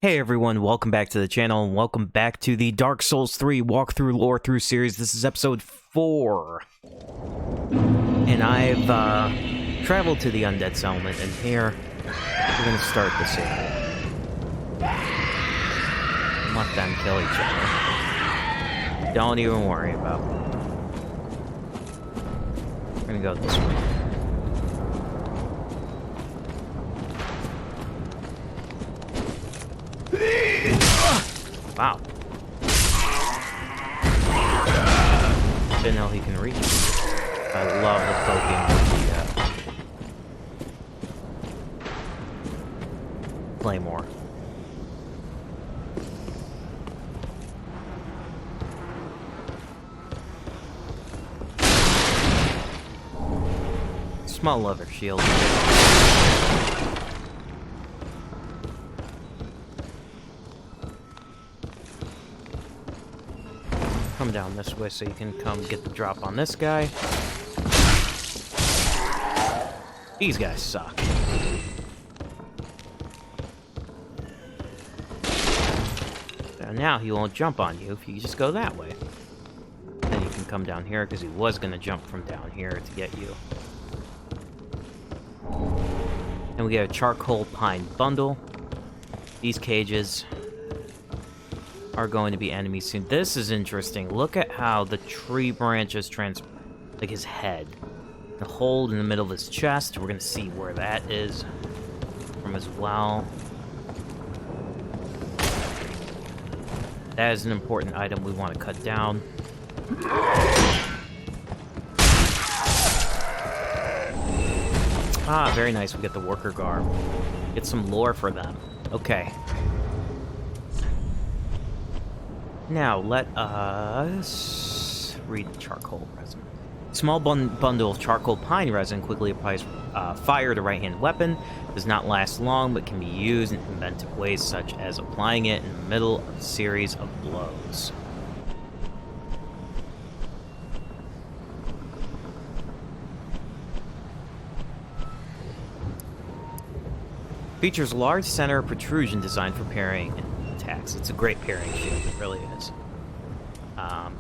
Hey everyone, welcome back to the channel, and welcome back to the Dark Souls 3 walkthrough Lorethrough series. This is episode 4. And I've traveled to the Undead settlement, and here we're going to start the series. Let them kill each other. Don't even worry about it. We're going to go this way. Wow. Didn't know he can reach. I love the poking with the Claymore. Small leather shield. Come down this way so you can come get the drop on this guy. These guys suck. So now he won't jump on you if you just go that way. Then you can come down here because he was going to jump from down here to get you. And we get a charcoal pine bundle. These cages are going to be enemies soon. This is interesting. Look at how the tree branches like his head. The hole in the middle of his chest. We're gonna see where that is from as well. That is an important item we want to cut down. Ah, very nice. We get the worker garb. Get some lore for them. Okay. Now, let us read the charcoal resin. Small bundle of charcoal pine resin quickly applies fire to right-hand weapon. Does not last long, but can be used in inventive ways, such as applying it in the middle of a series of blows. Features large center protrusion designed for parrying attacks. It's a great parrying shield, it really is.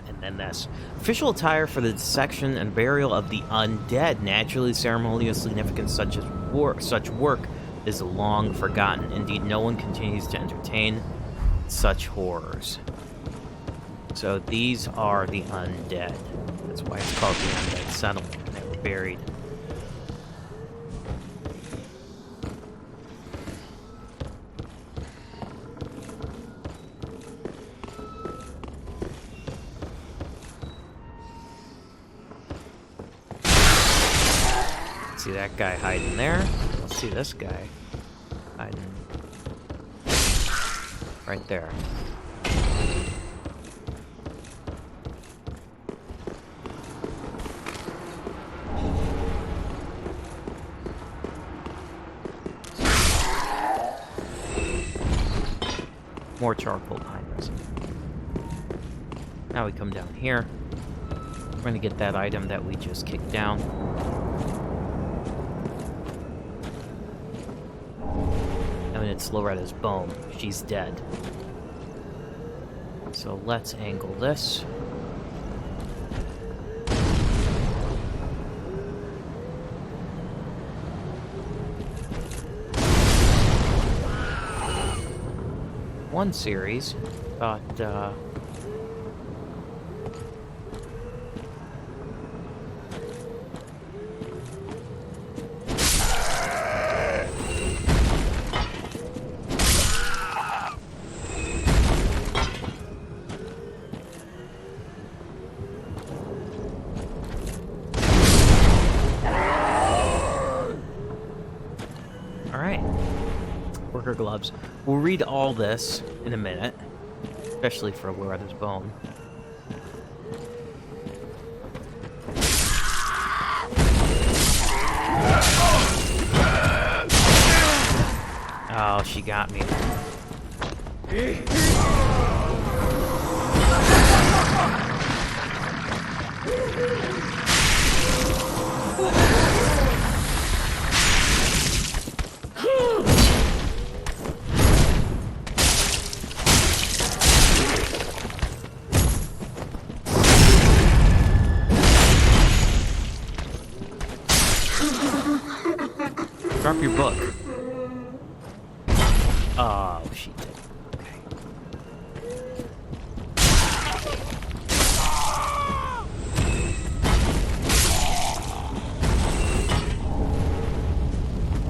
And then this. Official attire for the dissection and burial of the undead. Naturally, ceremonial significance such work is long forgotten. Indeed, no one continues to entertain such horrors. So these are the undead. That's why it's called the Undead Settlement. They were buried. See that guy hiding there. Let's see this guy hiding right there. More charcoal pine resin. Now we come down here. We're going to get that item that we just kicked down. It's Loretta's bone. She's dead. So let's angle this. One series, but worker gloves. We'll read all this in a minute, especially for Loretta's bone. Oh, she got me. drop your book. Oh, she did. Okay.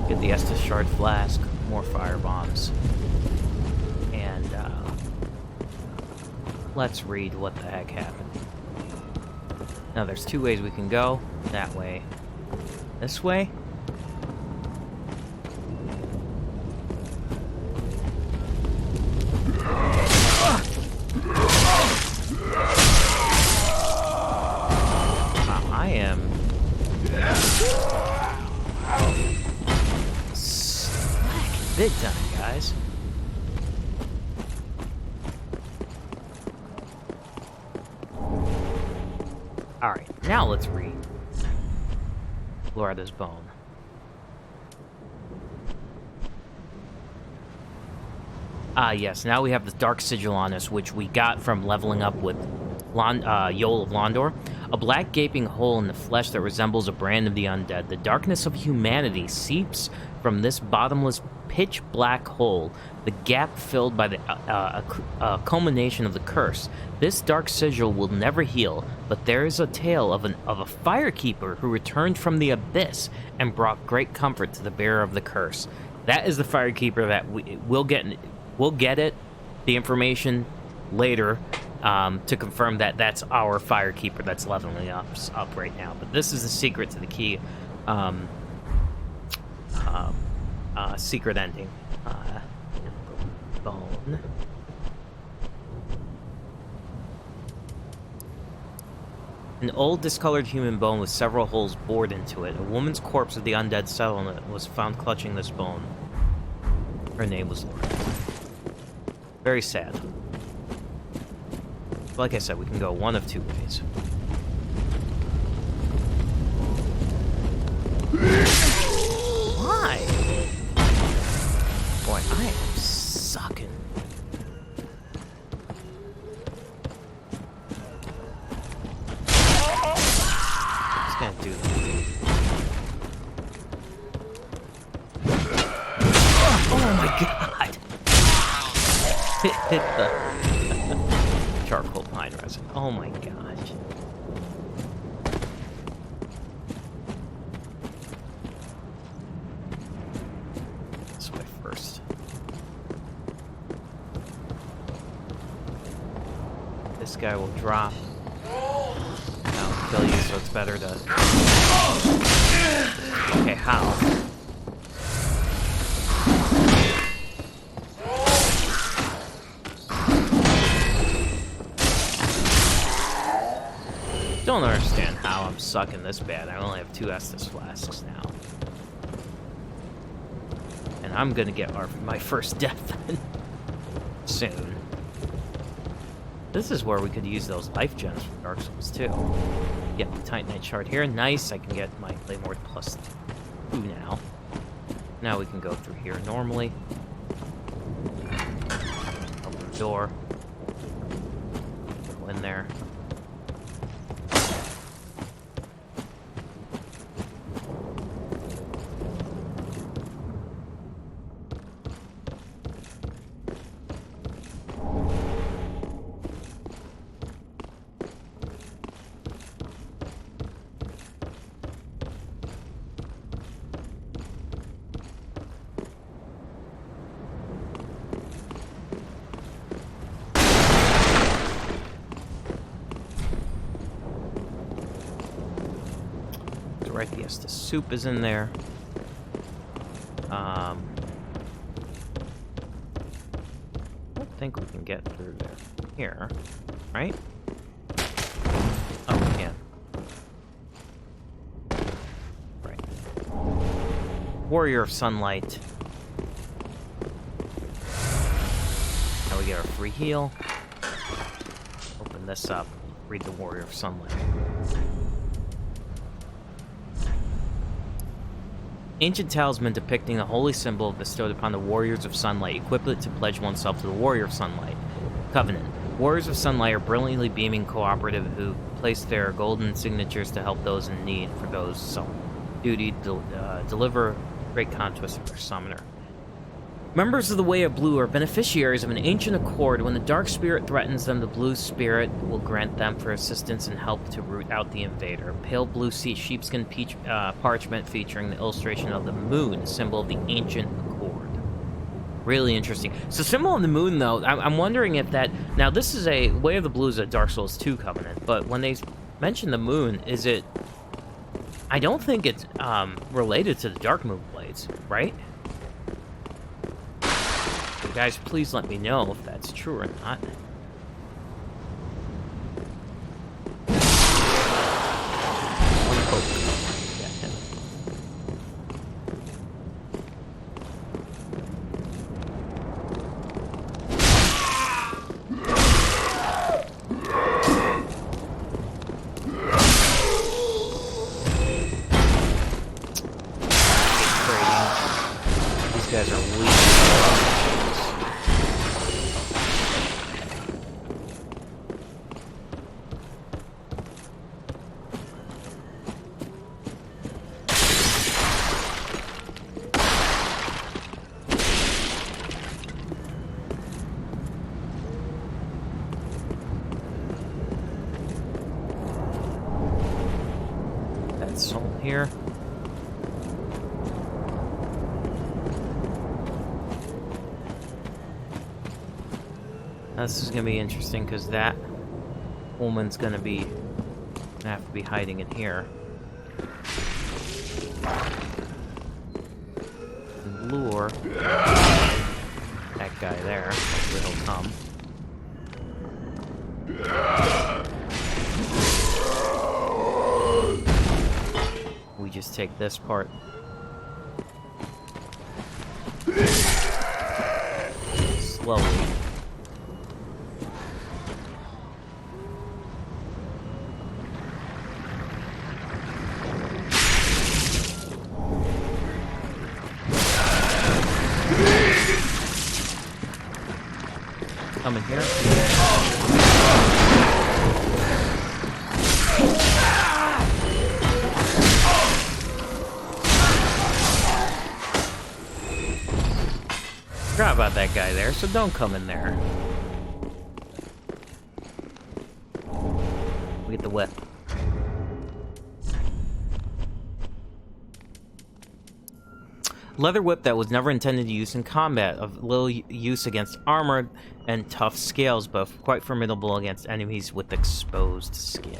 Get the Estus Shard Flask, more fire bombs. And, let's read what the heck happened. Now, there's two ways we can go. That way. This way. I am... slack big time, guys. Alright, now let's read Loretta's bone. Yes, now we have the Dark Sigil on us, which we got from leveling up with Yoel of Londor. A black gaping hole in the flesh that resembles a brand of the undead. The darkness of humanity seeps from this bottomless, pitch-black hole, the gap filled by the culmination of the curse. This dark sigil will never heal, but there is a tale of a firekeeper who returned from the abyss and brought great comfort to the bearer of the curse. That is the firekeeper that we'll get it, the information later, to confirm that that's our firekeeper that's leveling up right now. But this is the secret to the key secret ending. Bone. An old discolored human bone with several holes bored into it. A woman's corpse of the undead settlement was found clutching this bone. Her name was Loretta. Very sad. Like I said, we can go one of two ways. Why? Boy, I am sucking. Just gonna do that. Oh my god! Hit the charcoal pine resin. Oh my gosh. This way first. This guy will drop. I'll kill you, so it's better to... Okay, how? Don't understand how I'm sucking this bad. I only have 2 Estus flasks now. And I'm gonna get my first death soon. This is where we could use those life gems from Dark Souls too. Get the Titanite shard here. Nice, I can get my Claymore plus 2 now. Now we can go through here normally. Open the door. Go in there. Right, yes, the soup is in there. I don't think we can get through there. Here, right? Oh, we can. Right. Warrior of Sunlight. Now we get our free heal. Open this up. Read the Warrior of Sunlight. Ancient talisman depicting the holy symbol bestowed upon the Warriors of Sunlight, equipped to pledge oneself to the Warrior of Sunlight. Covenant. Warriors of Sunlight are brilliantly beaming cooperative who place their golden signatures to help those in need. For those duty deliver Great conquest for Summoner. Members of the Way of Blue are beneficiaries of an ancient accord. When the Dark Spirit threatens them, the Blue Spirit will grant them for assistance and help to root out the invader. Pale blue sheepskin parchment featuring the illustration of the moon, symbol of the ancient accord. Really interesting. So, symbol of the moon, though, I'm wondering if that... Now, this is a... Way of the Blue is a Dark Souls 2 covenant, but when they mention the moon, is it... I don't think it's related to the Dark Moon Blades, right? Guys, please let me know if that's true or not. These guys are weak. Here. Now, this is gonna be interesting because that woman's gonna have to be hiding in here. And lure that guy there. Hopefully he'll come. Just take this part. Slowly. Come in here. Forgot about that guy there, so don't come in there. We get the whip. Leather whip that was never intended to use in combat, of little use against armor and tough scales, but quite formidable against enemies with exposed skin.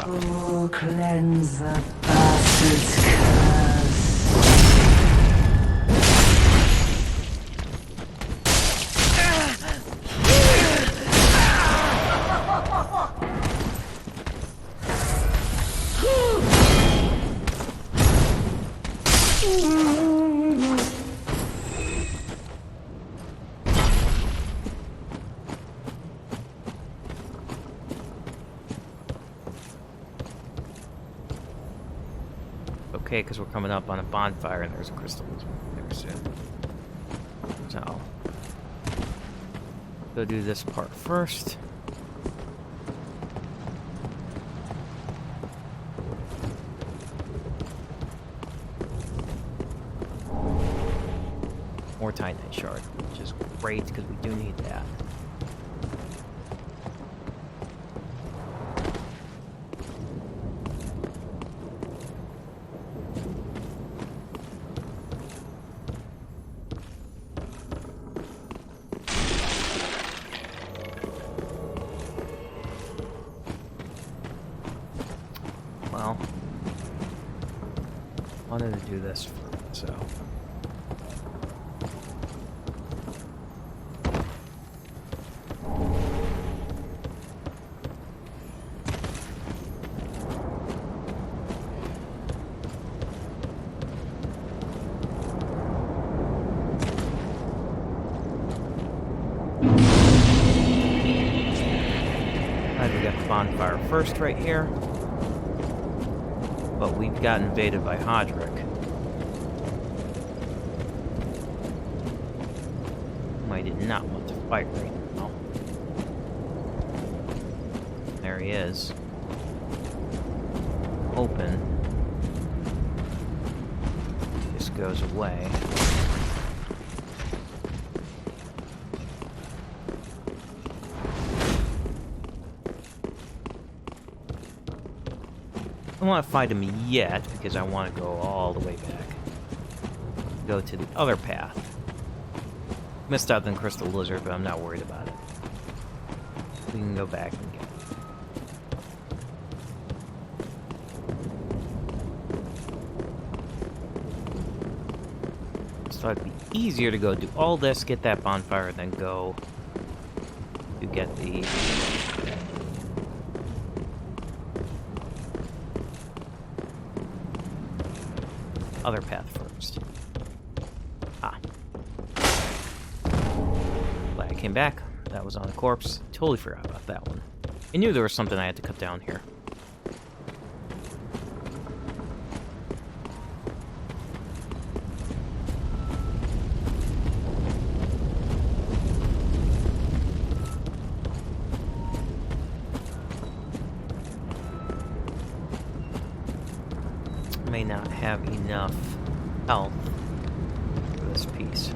Oh, cleanse the bastard's curse. Okay, because we're coming up on a bonfire and there's a crystal there soon. So, go do this part first. More Titanite shard, which is great because we do need that. Well, I wanted to do this, so bonfire first right here. But we've got invaded by Hodrick. I did not want to fight right now. There he is. Open. This goes away. I don't want to fight him yet because I want to go all the way back. Go to the other path. Missed out on Crystal Lizard, but I'm not worried about it. We can go back and get it. So it'd be easier to go do all this, get that bonfire, and then go to get the other path first. Ah. Glad I came back. That was on a corpse. Totally forgot about that one. I knew there was something I had to cut down here. May not have enough health for this piece.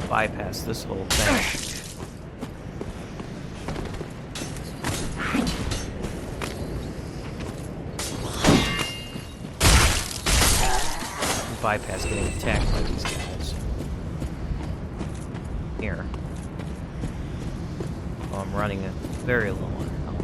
Bypass this whole thing. Bypass getting attacked by these guys. Here. Oh, I'm running it very low on health.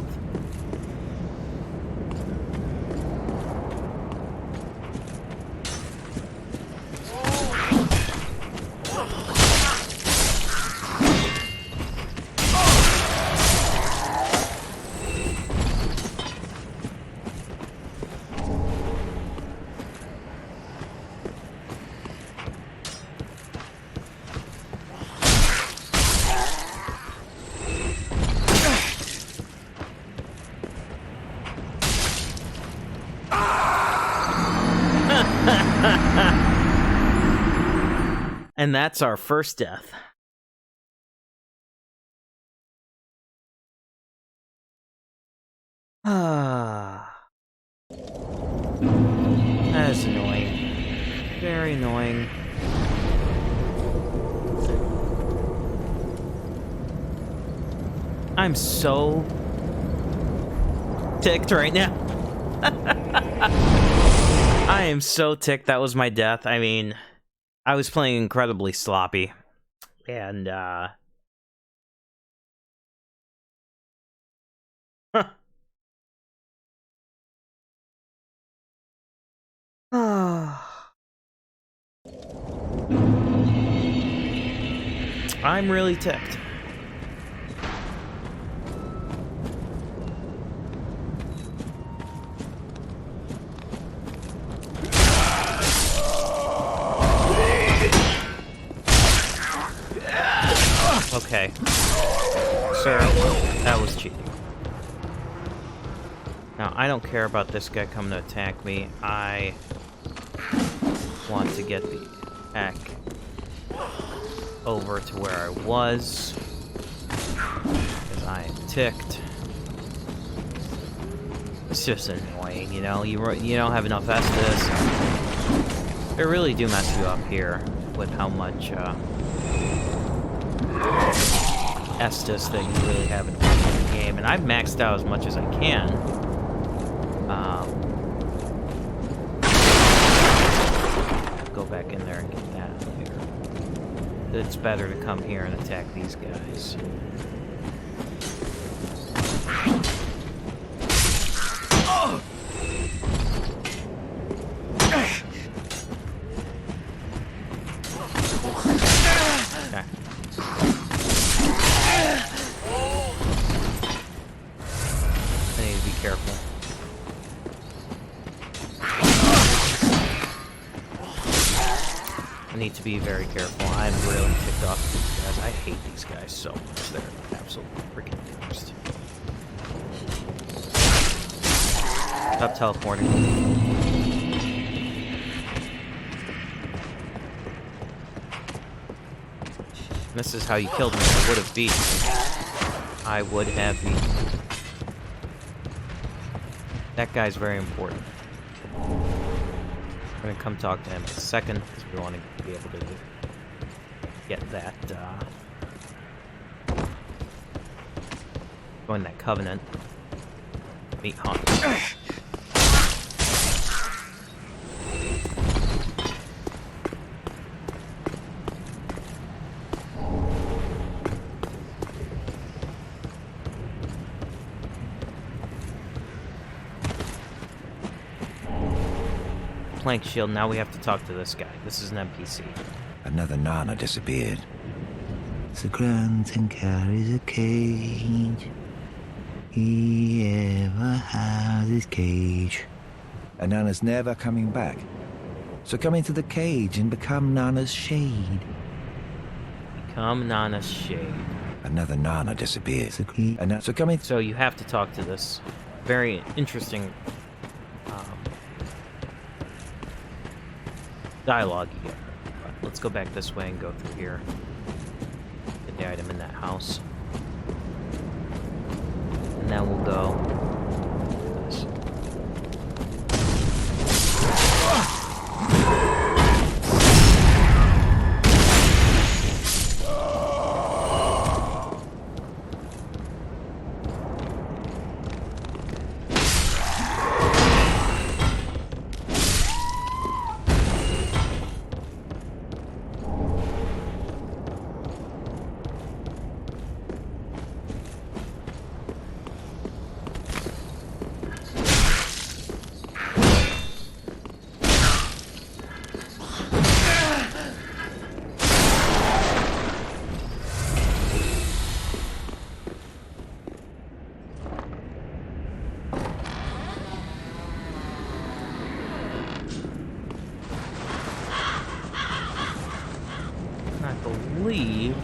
And that's our first death. Ah. That is annoying. Very annoying. I'm so ticked right now. I am so ticked that was my death. I mean, I was playing incredibly sloppy. And, I'm really ticked. Okay. Sir, that was cheating. Now, I don't care about this guy coming to attack me. I want to get the attack over to where I was. Because I am ticked. It's just annoying, you know? You don't have enough Estus. They really do mess you up here with how much, Estus that you really have in the game, and I've maxed out as much as I can. Go back in there and get that later. It's better to come here and attack these guys. Okay. be careful. I need to be very careful. I'm really ticked off with these guys. I hate these guys so much. They're absolutely freaking worst. Stop teleporting. This is how you killed me. I would have beaten. I would have beaten. That guy's very important. We're gonna come talk to him in a second because we want to be able to get that, join that covenant. Meet Hunt. Plank shield, now we have to talk to this guy. This is an NPC. Another Nana disappeared. The Grunton carries a cage. He ever has his cage. And Nana's never coming back. So come into the cage and become Nana's shade. Become Nana's shade. Another Nana disappeared. So come in. So you have to talk to this very interesting dialogue you get. But let's go back this way and go through here. Get the item in that house. And then we'll go this. Believe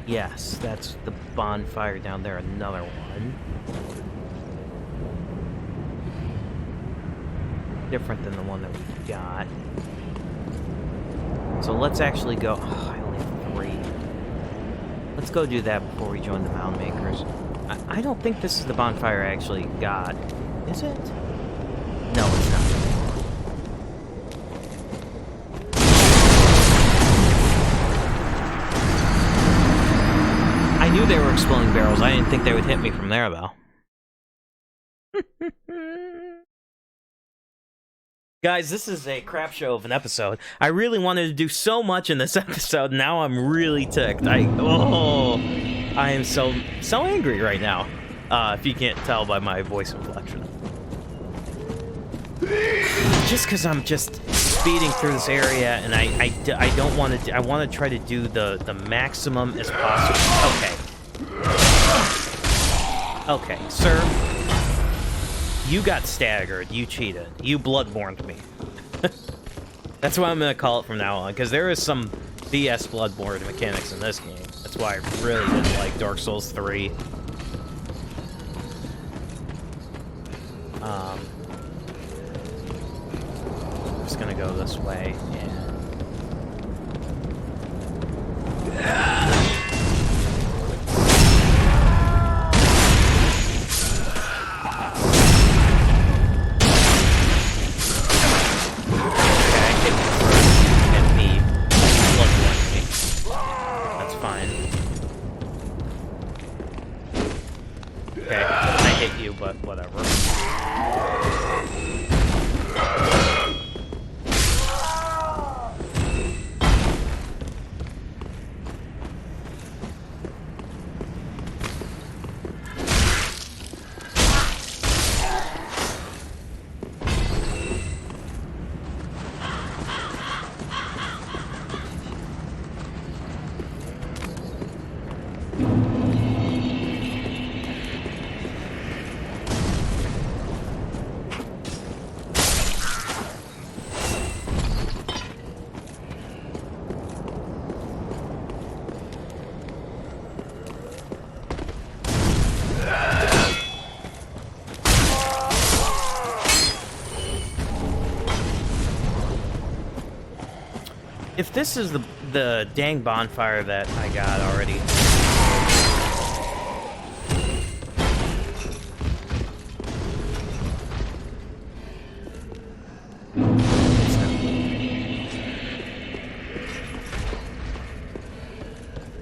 yes, that's the bonfire down there. Another one. Different than the one that we got. So let's actually go. Oh, I only have 3. Let's go do that before we join the Mound Makers. I don't think this is the bonfire I actually got. Is it? No, it's not. I knew they were exploding barrels. I didn't think they would hit me from there, though. Guys, this is a crap show of an episode. I really wanted to do so much in this episode. Now I'm really ticked. I am so angry right now. If you can't tell by my voice inflection. Just because I'm just speeding through this area, and I don't want to. I want to try to do the maximum as possible. Okay, sir. You got staggered. You cheated. You bloodborned me. That's what I'm gonna call it from now on, because there is some BS bloodborne mechanics in this game. That's why I really didn't like Dark Souls 3. Just gonna go this way and that's fine. Okay, I hit you, but whatever. if this is the dang bonfire that I got already.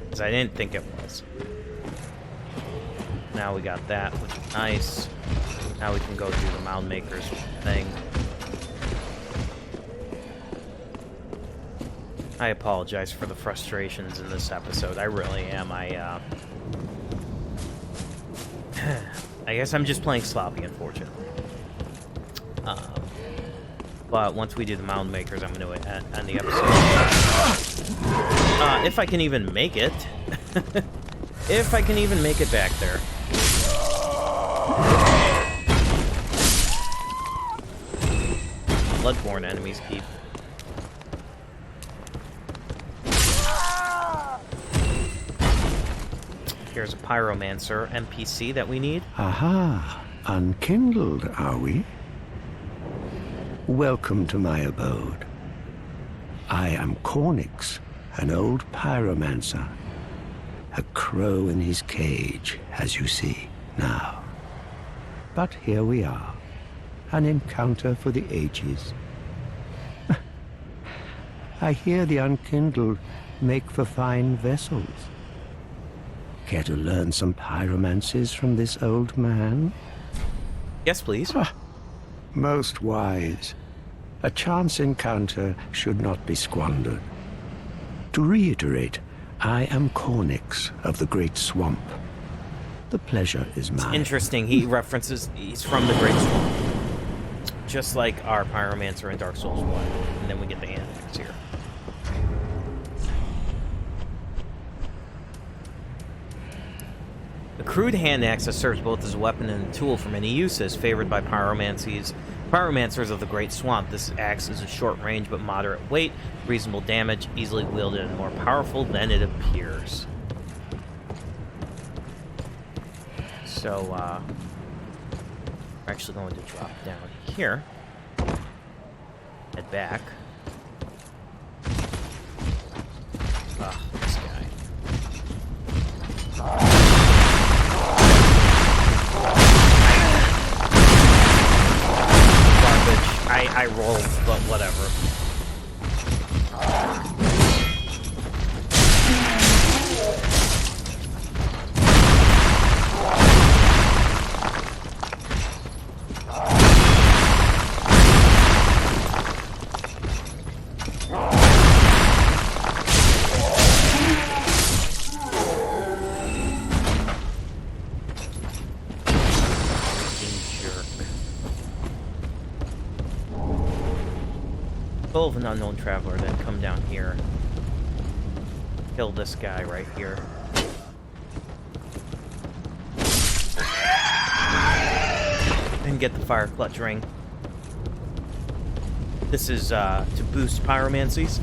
Because I didn't think it was. Now we got that, which is nice. Now we can go do the Mound Makers thing. I apologize for the frustrations in this episode. I really am. I guess I'm just playing sloppy, unfortunately. But once we do the Mound Makers, I'm going to end the episode. If I can even make it. If I can even make it back there. Bloodborne enemies keep. Here's a pyromancer NPC that we need. Aha, unkindled, are we? Welcome to my abode. I am Cornyx, an old pyromancer. A crow in his cage, as you see now. But here we are, an encounter for the ages. I hear the unkindled make for fine vessels. Care to learn some pyromancies from this old man? Yes, please. Most wise. A chance encounter should not be squandered. To reiterate, I am Cornyx of the Great Swamp. The pleasure is mine. Interesting. He references he's from the Great Swamp. Just like our pyromancer in Dark Souls 1. And then we get the animals here. The crude hand axe serves both as a weapon and a tool for many uses, favored by pyromancers of the Great Swamp. This axe is a short range but moderate weight, reasonable damage, easily wielded, and more powerful than it appears. So, we're actually going to drop down here. Head back. Ah, this guy. I rolled, but whatever. Of an unknown traveler, then come down here, kill this guy right here, and get the fire clutch ring. This is to boost pyromancies.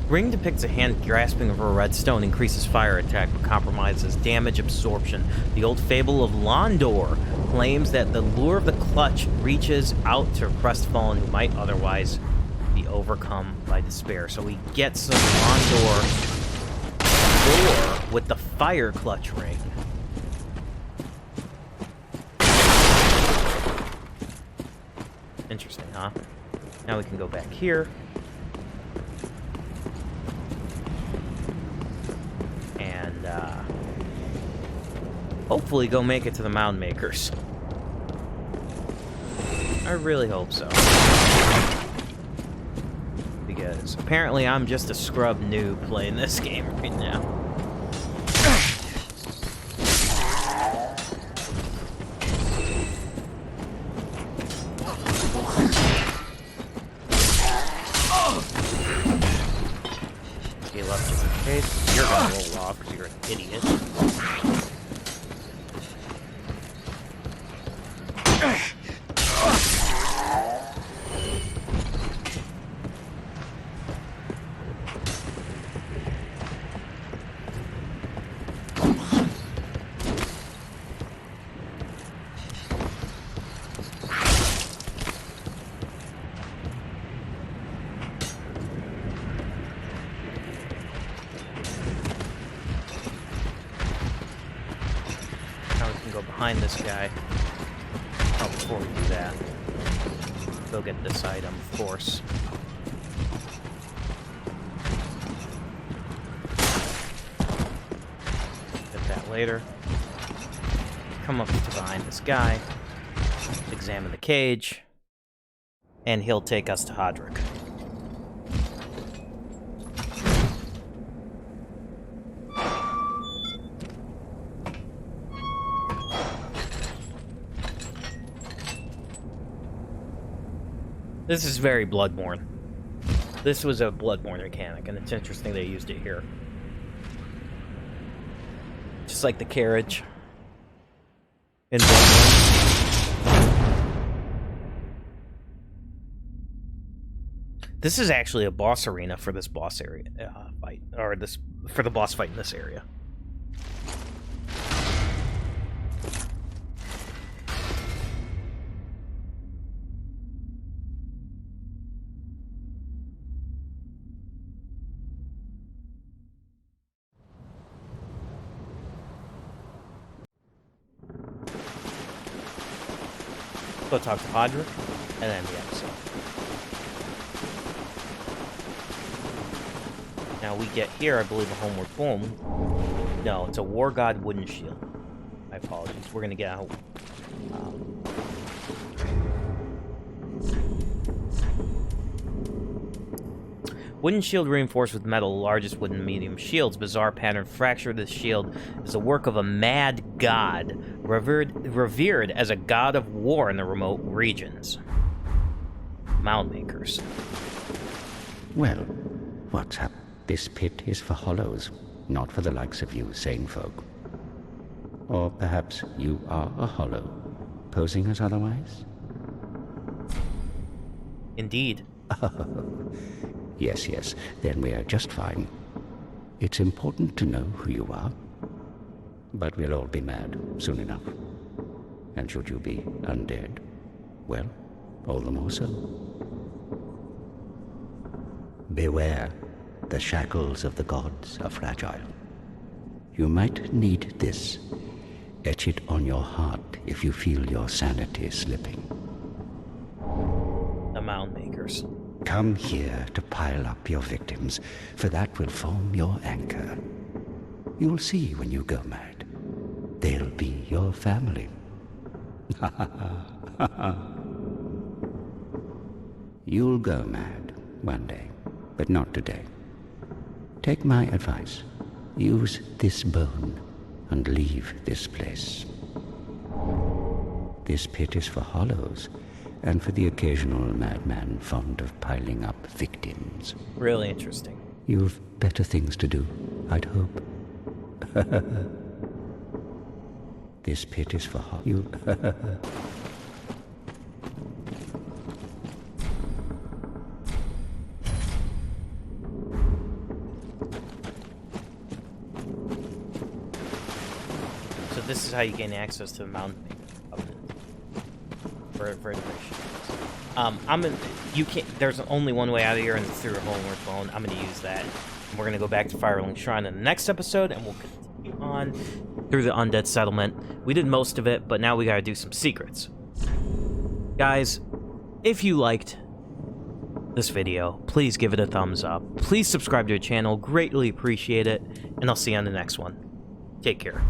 Ring depicts a hand grasping over a red stone, increases fire attack, but compromises damage absorption. The old fable of Londor claims that the lure of the clutch reaches out to crestfallen who might otherwise be overcome by despair. So we get some Londor lure with the fire clutch ring. Interesting, huh? Now we can go back here. Hopefully go make it to the Mound Makers. I really hope so. Because apparently I'm just a scrub noob playing this game right now. Okay, left just in case. You're gonna roll off because you're an idiot. behind this guy. Oh, before we do that, go get this item, of course. Get that later. Come up to behind this guy, examine the cage, and he'll take us to Hodrick. This is very Bloodborne. This was a Bloodborne mechanic, and it's interesting they used it here. Just like the carriage in Bloodborne. This is actually a boss arena for this boss area fight, or for the boss fight in this area. Go talk to Hodrick, and then the episode. Now we get here, I believe, a homeward boom. No, it's a War God wooden shield. My apologies. We're gonna get out. Wooden shield reinforced with metal, largest wooden medium shields. Bizarre pattern fracture of this shield is the work of a mad god, revered as a god of war in the remote regions. Mound Makers. Well, what's up? This pit is for hollows, not for the likes of you sane folk. Or perhaps you are a hollow, posing as otherwise? Indeed. Yes, yes, then we are just fine. It's important to know who you are. But we'll all be mad soon enough. And should you be undead, well, all the more so. Beware, the shackles of the gods are fragile. You might need this. Etch it on your heart if you feel your sanity slipping. The Mound Makers. Come here to pile up your victims, for that will form your anchor. You'll see when you go mad. They'll be your family. You'll go mad one day, but not today. Take my advice. Use this bone and leave this place. This pit is for hollows, and for the occasional madman fond of piling up victims. Really interesting. You've better things to do, I'd hope. This pit is for you. So this is how you gain access to the Mound Makers for integration. You can't. There's only one way out of here, and it's through a homeward phone. I'm gonna use that. And we're gonna go back to Firelink Shrine in the next episode, and we'll continue on through the Undead Settlement. We did most of it, but now we gotta do some secrets. Guys, if you liked this video, please give it a thumbs up. Please subscribe to the channel. Greatly appreciate it, and I'll see you on the next one. Take care.